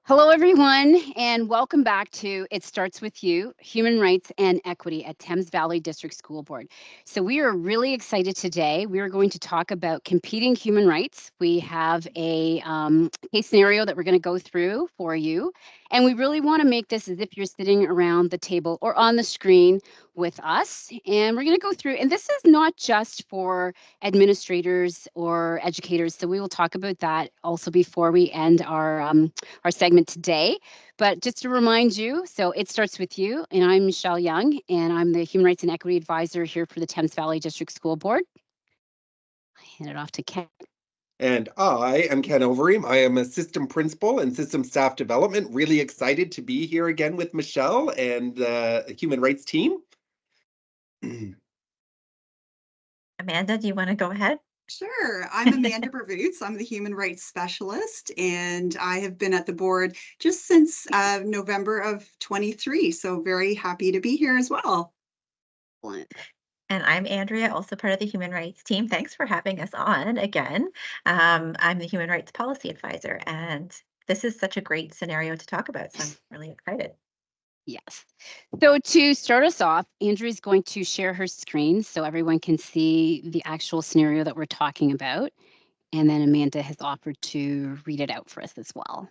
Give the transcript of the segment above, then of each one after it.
Hello, everyone, and welcome back to It Starts With You, Human Rights and Equity at Thames Valley District School Board. So we are really excited today. We are going to talk about competing human rights. We have a case scenario that we're going to go through for you, and we really want to make this as if you're sitting around the table or on the screen with us. And we're going to go through, and this is not just for administrators or educators, so we will talk about that also before we end our segment today. But just to remind you, so it starts with you, and I'm Michelle Young, and I'm the Human Rights and Equity Advisor here for the Thames Valley District School Board. I hand it off to Ken. And I am Ken Overeem. I am a system principal and system staff development. Really excited to be here again with Michelle and the human rights team. Amanda, do you want to go ahead? Sure. I'm Amanda Bravoots. I'm the Human Rights Specialist, and I have been at the board just since November of 23. So very happy to be here as well. And I'm Andrea, also part of the Human Rights team. Thanks for having us on again. I'm the Human Rights Policy Advisor, and this is such a great scenario to talk about, so I'm really excited. Yes. So to start us off, Andrea is going to share her screen so everyone can see the actual scenario that we're talking about. And then Amanda has offered to read it out for us as well.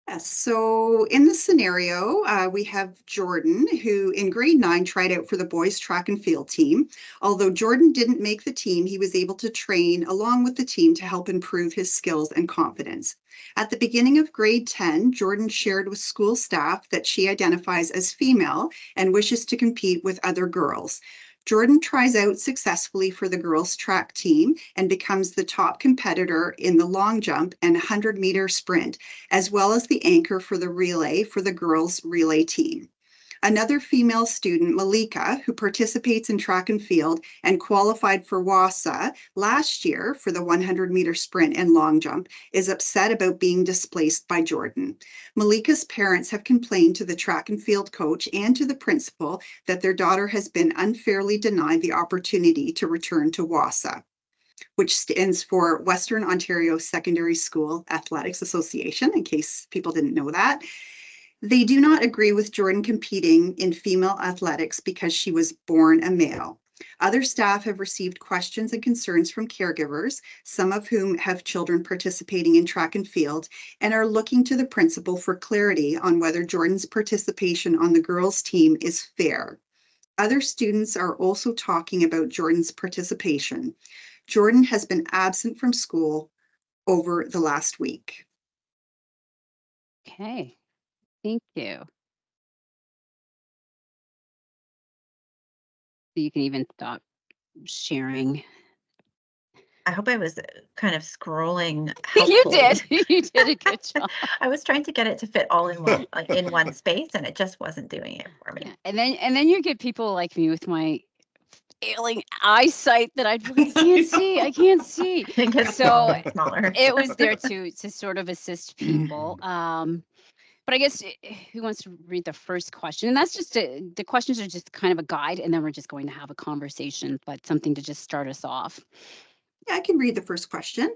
Yes, so in the scenario, we have Jordan, who in grade 9 tried out for the boys track and field team. Although Jordan didn't make the team, he was able to train along with the team to help improve his skills and confidence. At the beginning of grade 10, Jordan shared with school staff that she identifies as female and wishes to compete with other girls. Jordan tries out successfully for the girls' track team and becomes the top competitor in the long jump and 100-meter sprint, as well as the anchor for the relay for the girls' relay team. Another female student, Malika, who participates in track and field and qualified for WASA last year for the 100-meter sprint and long jump, is upset about being displaced by Jordan. Malika's parents have complained to the track and field coach and to the principal that their daughter has been unfairly denied the opportunity to return to WASA, which stands for Western Ontario Secondary School Athletics Association, in case people didn't know that. They do not agree with Jordan competing in female athletics because she was born a male. Other staff have received questions and concerns from caregivers, some of whom have children participating in track and field, and are looking to the principal for clarity on whether Jordan's participation on the girls' team is fair. Other students are also talking about Jordan's participation. Jordan has been absent from school over the last week. Okay. Thank you. So you can even stop sharing. I hope I was kind of scrolling You helpfully. did. You did a good job. I was trying to get it to fit all in one, like in one space, and it just wasn't doing it for me. Yeah. And then you get people like me with my failing eyesight that I can't see. I can't see. I think it's So smaller. it was there to sort of assist people. But I guess who wants to read the first question? And that's just the questions are just kind of a guide, and then we're just going to have a conversation, but something to just start us off. Yeah, I can read the first question.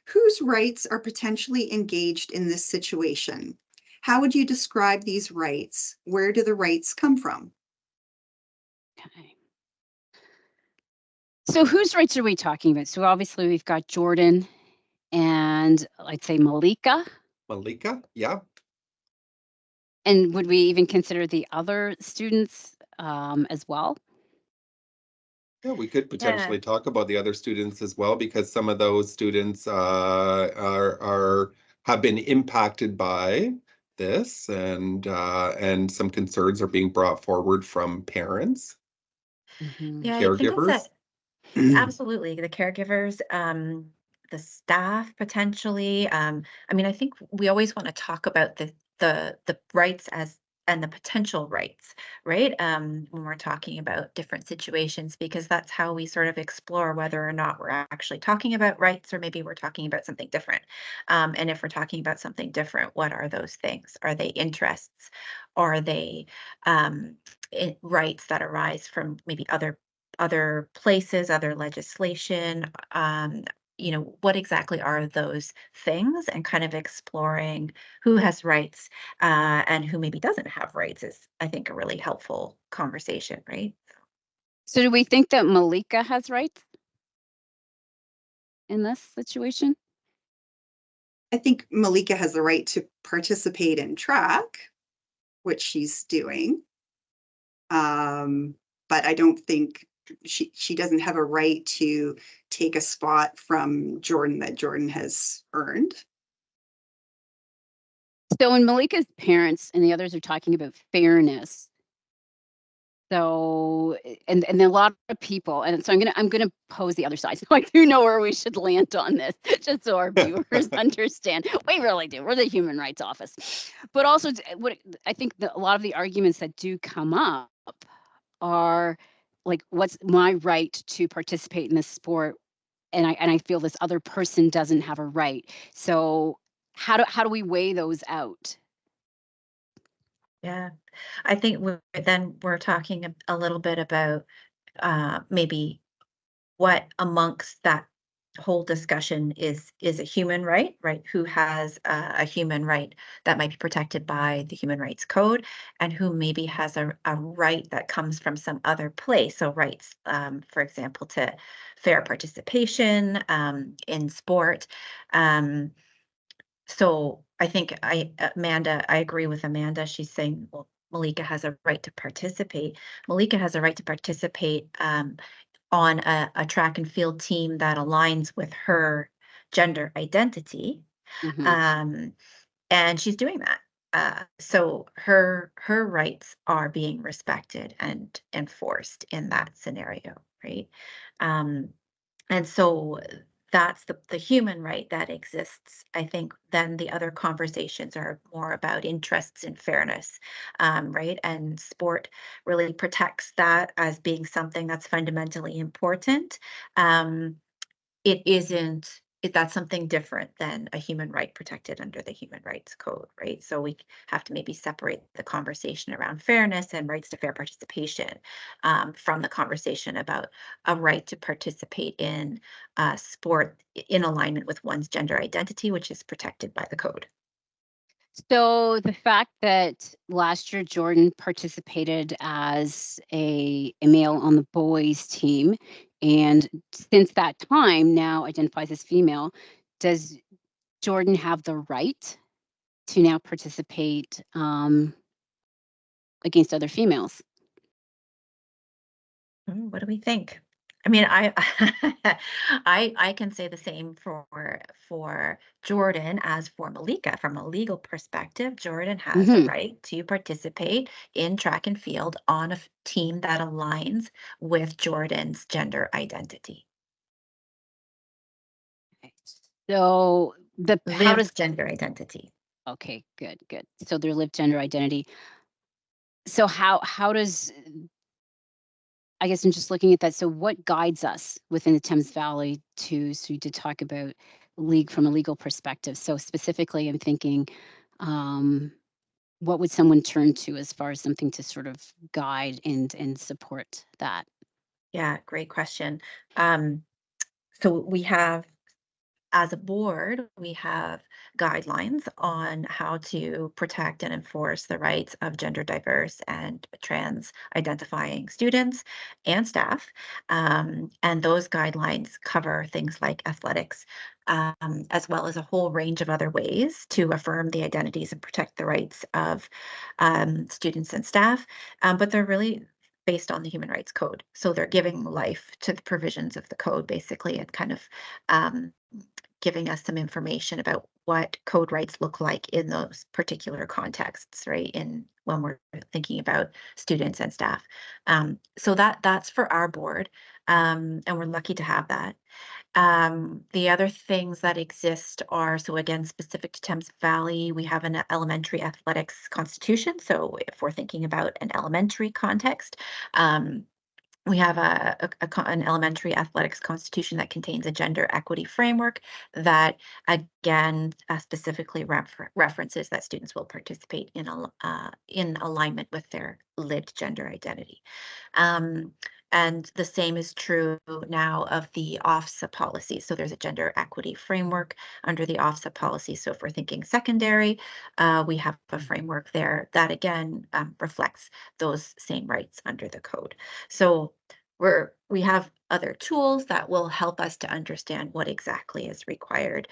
Whose rights are potentially engaged in this situation? How would you describe these rights? Where do the rights come from? Okay. So whose rights are we talking about? So obviously we've got Jordan and I'd say Malika. Malika, yeah. And would we even consider the other students as well? Yeah, we could potentially talk about the other students as well, because some of those students have been impacted by this, and some concerns are being brought forward from parents, Yeah, caregivers. I think it's absolutely the caregivers, the staff potentially. I mean, I think we always want to talk about the rights as and the potential rights, right? When we're talking about different situations, because that's how we sort of explore whether or not we're actually talking about rights, or maybe we're talking about something different. And if we're talking about something different, what are those things? Are they interests? Are they rights that arise from maybe other places, other legislation? what exactly are those things, and kind of exploring who has rights and who maybe doesn't have rights is, I think, a really helpful conversation, right? So do we think that Malika has rights in this situation? I think Malika has the right to participate in track, which she's doing. But I don't think she doesn't have a right to take a spot from Jordan that Jordan has earned. So when Malika's parents and the others are talking about fairness, so and a lot of people, and so I'm gonna pose the other side. So I do know where we should land on this, just so our viewers understand. We really do. We're the Human Rights Office, but also what I think a lot of the arguments that do come up are like, what's my right to participate in this sport, and I feel this other person doesn't have a right. So how do we weigh those out? Yeah, I think we're talking a little bit about maybe what amongst that whole discussion is a human right, right? Who has a human right that might be protected by the Human Rights Code, and who maybe has a right that comes from some other place. So rights, for example, to fair participation in sport. Um, so I think I agree with Amanda. She's saying, well, Malika has a right to participate. Malika has a right to participate on a track and field team that aligns with her gender identity. Mhm. Um, and she's doing that. So her rights are being respected and enforced in that scenario, right? Um, and so that's the human right that exists. I think then the other conversations are more about interests in fairness, right? And sport really protects that as being something that's fundamentally important. Um, it isn't that's something different than a human right protected under the Human Rights Code, right? So we have to maybe separate the conversation around fairness and rights to fair participation from the conversation about a right to participate in sport in alignment with one's gender identity, which is protected by the code. So the fact that last year Jordan participated as a male on the boys team, and since that time now identifies as female, does Jordan have the right to now participate against other females? What do we think? I mean, I I can say the same for Jordan as for Malika. From a legal perspective, Jordan has a Hmm. right to participate in track and field on a team that aligns with Jordan's gender identity. So how does Lived gender identity. okay, good. So their lived gender identity. So how does I guess I'm just looking at that. So what guides us within the Thames Valley so you did talk about league from a legal perspective. So specifically, I'm thinking, um, what would someone turn to as far as something to sort of guide and support that? Yeah, great question. Um, so we have as a board, we have guidelines on how to protect and enforce the rights of gender diverse and trans identifying students and staff. And those guidelines cover things like athletics, as well as a whole range of other ways to affirm the identities and protect the rights of students and staff. But they're really based on the Human Rights Code. So they're giving life to the provisions of the code, basically, and kind of um, giving us some information about what code rights look like in those particular contexts, right? In when we're thinking about students and staff. So that's for our board, and we're lucky to have that. The other things that exist are, so again, specific to Thames Valley, we have an elementary athletics constitution. So if we're thinking about an elementary context, we have an elementary athletics constitution that contains a gender equity framework that, again, specifically references that students will participate in alignment with their lived gender identity. Um, And the same is true now of the OFSA policy. So there's a gender equity framework under the OFSA policy. So if we're thinking secondary, we have a framework there that again reflects those same rights under the code. So we have other tools that will help us to understand what exactly is required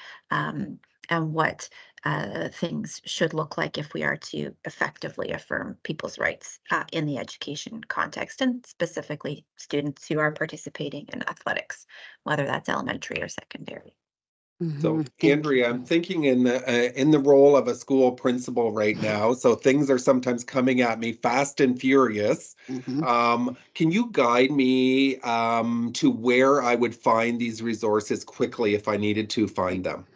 and what things should look like if we are to effectively affirm people's rights in the education context, and specifically students who are participating in athletics, whether that's elementary or secondary. So, Andrea, I'm thinking in the role of a school principal right now. So things are sometimes coming at me fast and furious. Can you guide me to where I would find these resources quickly if I needed to find them?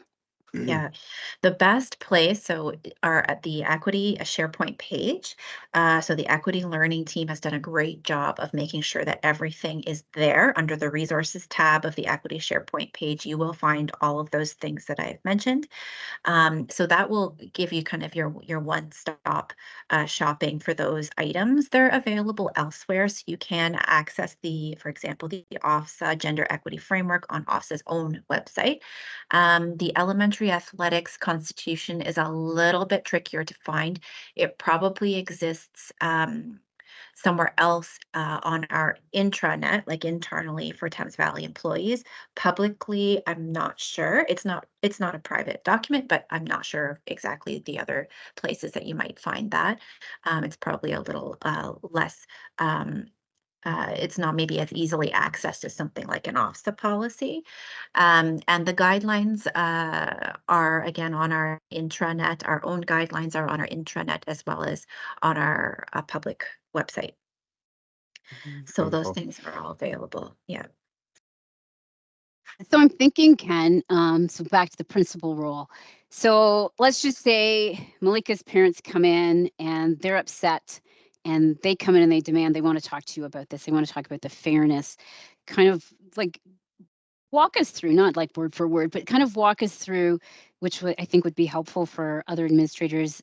Yeah, the best place are at the Equity SharePoint page. So the Equity Learning team has done a great job of making sure that everything is there under the Resources tab of the Equity SharePoint page. You will find all of those things that I've mentioned. So that will give you kind of your one-stop shopping for those items. They're available elsewhere, so you can access for example, the OFSA Gender Equity Framework on OFSA's own website. The Elementary Athletics Constitution is a little bit trickier to find. It probably exists somewhere else on our intranet, like internally for Thames Valley employees. Publicly, I'm not sure. It's not a private document, but I'm not sure exactly the other places that you might find that. It's probably a little less. It's not maybe as easily accessed as something like an OFSA policy. And the guidelines are again on our intranet. Our own guidelines are on our intranet as well as on our public website. So those things are all available. Yeah. So I'm thinking, Ken, so back to the principal role. So let's just say Malika's parents come in and they're upset and they come in and they demand, they want to talk to you about this. They want to talk about the fairness, kind of like walk us through, not like word for word, but kind of walk us through, which I think would be helpful for other administrators.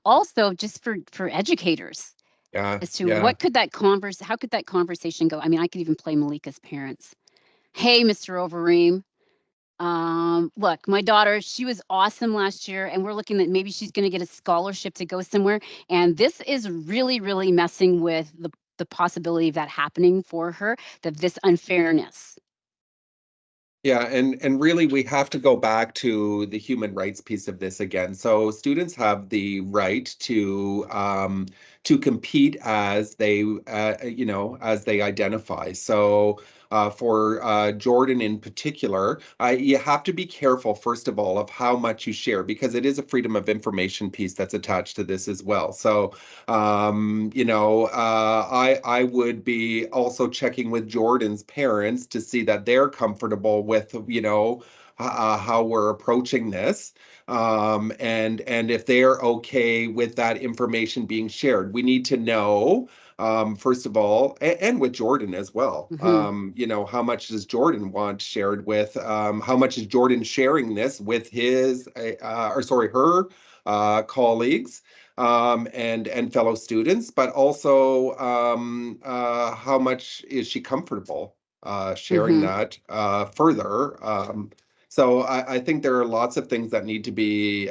Also just for educators. As to how could that conversation go? I mean, I could even play Malika's parents. Hey, Mr. Overeem, look, my daughter, she was awesome last year, and we're looking at maybe she's going to get a scholarship to go somewhere. And this is really, really messing with the possibility of that happening for her, this unfairness. Yeah, and really we have to go back to the human rights piece of this again. So students have the right to compete as they as they identify. So for Jordan in particular, you have to be careful, first of all, of how much you share, because it is a freedom of information piece that's attached to this as well. So, I would be also checking with Jordan's parents to see that they're comfortable with, how we're approaching this. And if they're okay with that information being shared. We need to know, first of all, and with Jordan as well, how much does Jordan want shared with, how much is Jordan sharing this with her colleagues and fellow students, but also how much is she comfortable sharing that further. So I think there are lots of things that need to be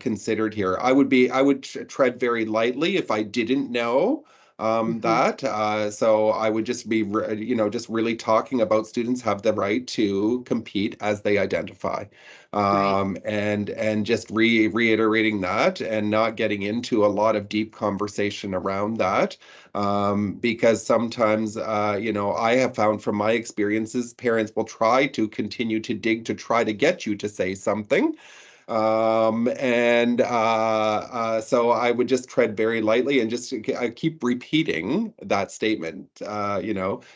considered here. I would tread very lightly if I didn't know that. So I would just be, just really talking about students have the right to compete as they identify. And just reiterating that and not getting into a lot of deep conversation around that. Because sometimes, I have found from my experiences, parents will try to continue to dig to try to get you to say something. So I would just tread very lightly and just keep repeating that statement.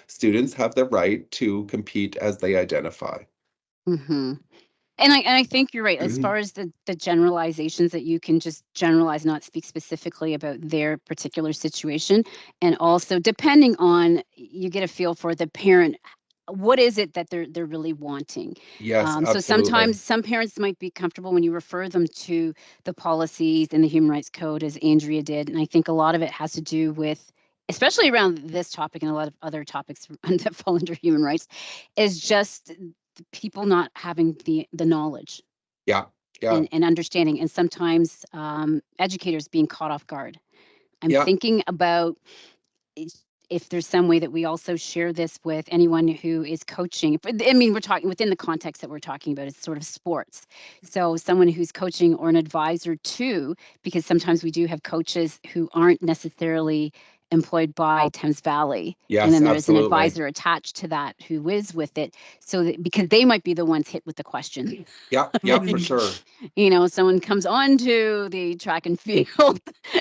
Students have the right to compete as they identify. And I think you're right, as far as the generalizations, that you can just generalize, not speak specifically about their particular situation. And also, depending on, you get a feel for the parent, what is it that they're really wanting? Yes, absolutely. So sometimes some parents might be comfortable when you refer them to the policies and the Human Rights Code, as Andrea did. And I think a lot of it has to do with especially around this topic and a lot of other topics that fall under human rights, is just the people not having the knowledge Yeah. Yeah. and understanding, and sometimes educators being caught off guard. I'm Yeah. thinking about if there's some way that we also share this with anyone who is coaching. I mean, we're talking within the context that we're talking about, it's sort of sports. So someone who's coaching or an advisor too, because sometimes we do have coaches who aren't necessarily employed by Thames Valley. Yes, and then there is an absolutely. advisor attached to that who is with it. So that, because they might be the ones hit with the question. Yeah, yeah, for sure. You know, someone comes onto the track and field,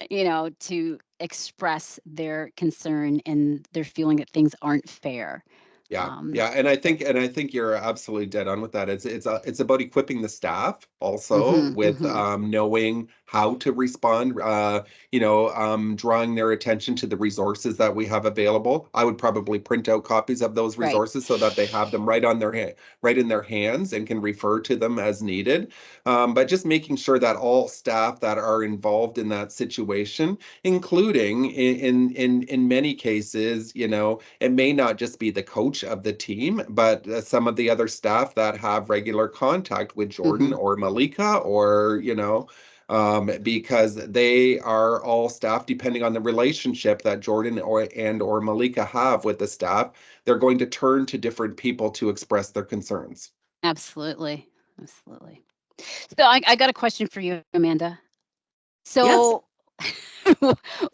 you know, to express their concern and their feeling that things aren't fair. Yeah, yeah, and I think you're absolutely dead on with that. It's about equipping the staff also with knowing how to respond. Drawing their attention to the resources that we have available. I would probably print out copies of those resources so that they have them right in their hands and can refer to them as needed. But just making sure that all staff that are involved in that situation, including in many cases, you know, it may not just be the coach of the team, but some of the other staff that have regular contact with Jordan or Malika, or, you know, because they are all staff, depending on the relationship that Jordan or Malika have with the staff, they're going to turn to different people to express their concerns. Absolutely. Absolutely. So I got a question for you, Amanda. So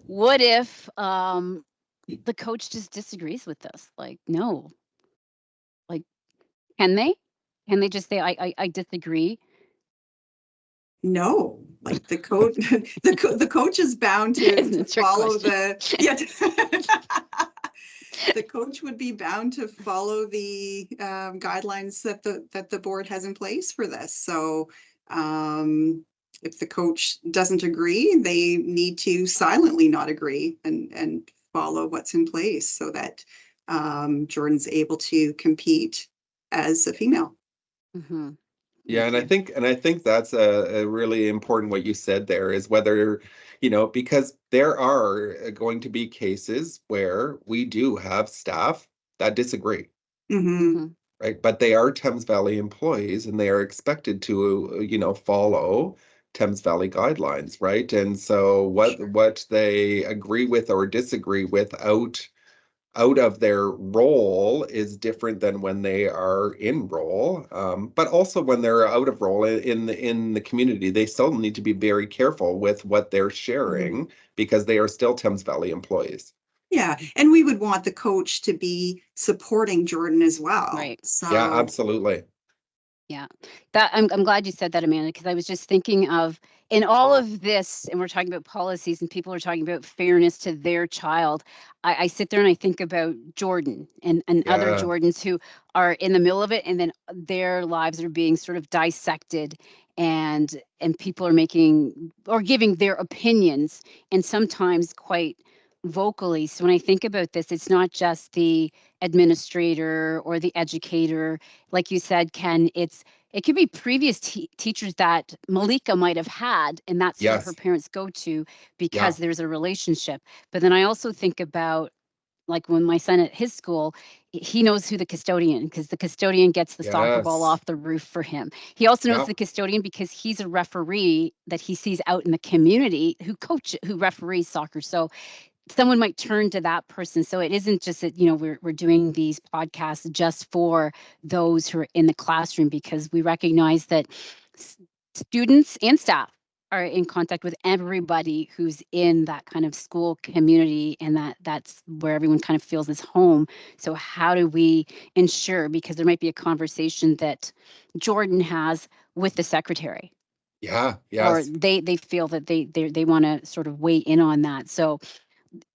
what if the coach just disagrees with this? Like, no. Like, can they just say, I disagree? No, like the coach, the coach is bound to follow the, the coach would be bound to follow the guidelines that the board has in place for this. So if the coach doesn't agree, they need to silently not agree and follow what's in place so that Jordan's able to compete as a female. Yeah, and I think that's a really important what you said there, is whether, you know, because there are going to be cases where we do have staff that disagree, right? But they are Thames Valley employees and they are expected to, you know, follow Thames Valley guidelines, right? And so what they agree with or disagree with out of their role is different than when they are in role. But also when they're out of role in the community, they still need to be very careful with what they're sharing because they are still Thames Valley employees. Yeah, and we would want the coach to be supporting Jordan as well. Right. So yeah, absolutely. Yeah, that I'm glad you said that, Amanda, because I was just thinking of in all of this, and we're talking about policies and people are talking about fairness to their child. I sit there and I think about Jordan and other Jordans who are in the middle of it, and then their lives are being sort of dissected, and people are making or giving their opinions, and sometimes quite vocally. So when I think about this, it's not just the administrator or the educator, like you said, Ken. It could be previous teachers that Malika might have had, and that's who her parents go to because there's a relationship. But then I also think about, like, when my son at his school, he knows who the custodian, because the custodian gets the soccer ball off the roof for him. He also knows the custodian because he's a referee that he sees out in the community who referees soccer. So someone might turn to that person. So it isn't just that, you know, we're doing these podcasts just for those who are in the classroom, because we recognize that students and staff are in contact with everybody who's in that kind of school community, and that's where everyone kind of feels is home. So how do we ensure, because there might be a conversation that Jordan has with the secretary. Or they feel that they want to sort of weigh in on that. So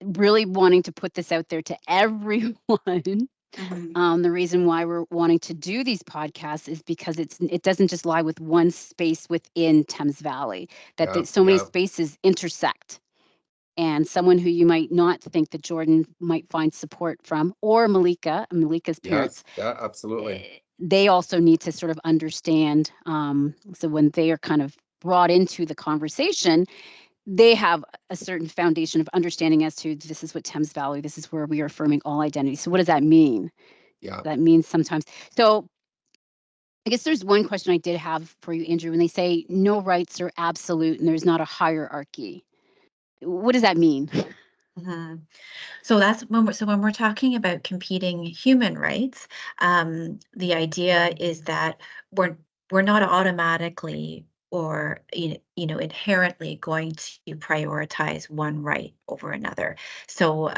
really wanting to put this out there to everyone. The reason why we're wanting to do these podcasts is because it doesn't just lie with one space within Thames Valley, that so many spaces intersect. And someone who you might not think that Jordan might find support from, or Malika's parents. Yeah, absolutely. They also need to sort of understand. So when they are kind of brought into the conversation, they have a certain foundation of understanding as to this is what Thames Valley, this is where we are affirming all identities. So what does that mean? Yeah. That means sometimes. So I guess there's one question I did have for you, Andrew, when they say no rights are absolute and there's not a hierarchy. What does that mean? Mhm. So that's when we're talking about competing human rights, the idea is that we're not automatically or inherently going to prioritize one right over another. So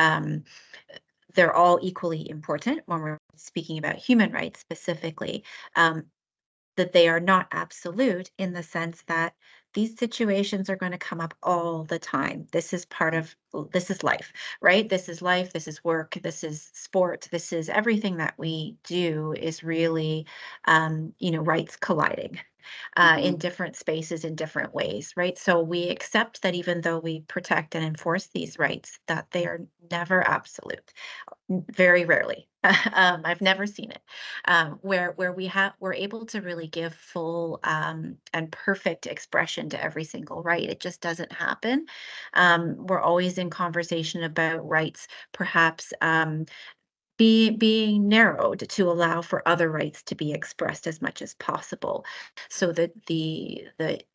they're all equally important when we're speaking about human rights specifically. That they are not absolute in the sense that these situations are going to come up all the time. This is this is life, right? This is life, this is work, this is sport, this is everything that we do is really, rights colliding in different spaces in different ways, right? So we accept that even though we protect and enforce these rights, that they are never absolute. Very rarely. I've never seen it where we're able to really give full and perfect expression to every single right. It just doesn't happen. We're always in conversation about rights, perhaps being narrowed to allow for other rights to be expressed as much as possible. So that the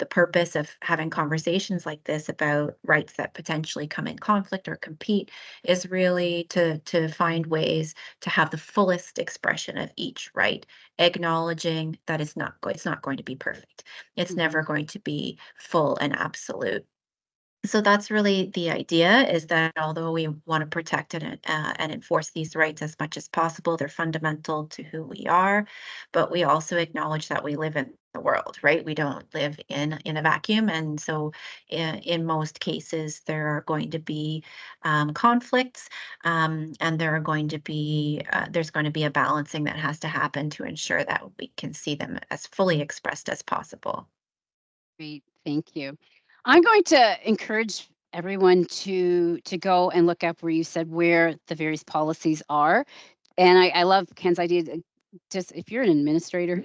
purpose of having conversations like this about rights that potentially come in conflict or compete is really to find ways to have the fullest expression of each right, acknowledging that it's not going to be perfect. It's never going to be full and absolute. So that's really the idea, is that although we want to protect and enforce these rights as much as possible, they're fundamental to who we are, but we also acknowledge that we live in the world, right? We don't live in a vacuum. And so in most cases, there are going to be conflicts and there's going to be a balancing that has to happen to ensure that we can see them as fully expressed as possible. Great, thank you. I'm going to encourage everyone to go and look up where you said where the various policies are. And I love Ken's idea. Just if you're an administrator,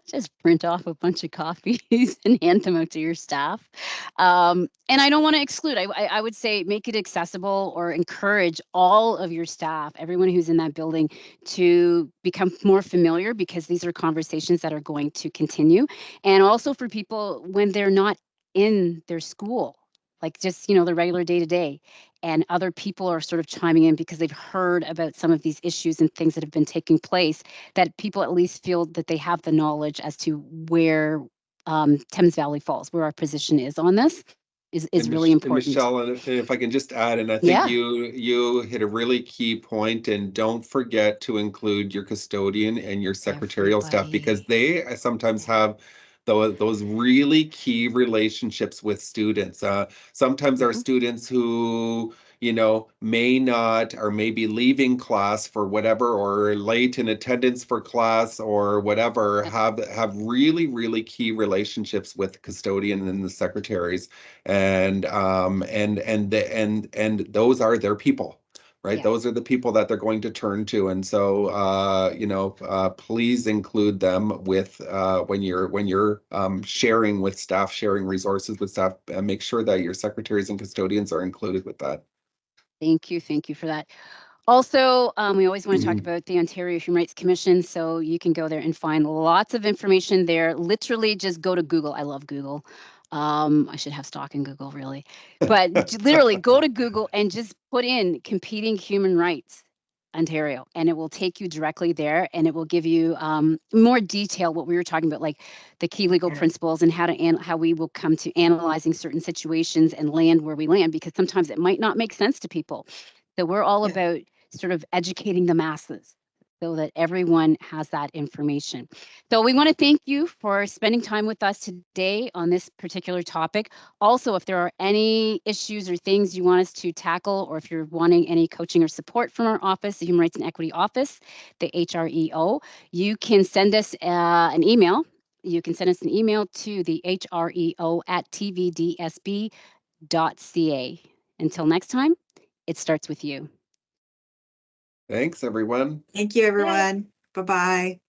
just print off a bunch of copies and hand them out to your staff. And I don't want to exclude. I would say make it accessible or encourage all of your staff, everyone who's in that building, to become more familiar, because these are conversations that are going to continue. And also for people when they're not in their school, like just the regular day-to-day, and other people are sort of chiming in because they've heard about some of these issues and things that have been taking place, that people at least feel that they have the knowledge as to where Thames Valley falls, where our position is on this is really important. Michelle, and if I can just add, and I think Yeah. you hit a really key point, and don't forget to include your custodian and your secretarial staff, because they sometimes have those really key relationships with students. Sometimes our students who may not, or may be leaving class for whatever, or late in attendance for class or whatever, have really, really key relationships with the custodian and the secretaries, and those are their people, right? Yeah. Those are the people that they're going to turn to. And so please include them with when you're sharing with staff, sharing resources with staff, and make sure that your secretaries and custodians are included with that. Thank you for that. Also, we always want to talk about the Ontario Human Rights Commission, so you can go there and find lots of information there. Literally, just go to Google. I love Google. I should have stock in Google, really. But literally, go to Google and just put in competing human rights Ontario, and it will take you directly there, and it will give you more detail what we were talking about, like the key legal principles and how we will come to analyzing certain situations and land where we land, because sometimes it might not make sense to people. So we're all about sort of educating the masses so that everyone has that information. So we want to thank you for spending time with us today on this particular topic. Also, if there are any issues or things you want us to tackle, or if you're wanting any coaching or support from our office, the Human Rights and Equity Office, the HREO, you can send us an email. You can send us an email to the HREO@tvdsb.ca. Until next time, it starts with you. Thanks, everyone. Thank you, everyone. Bye-bye.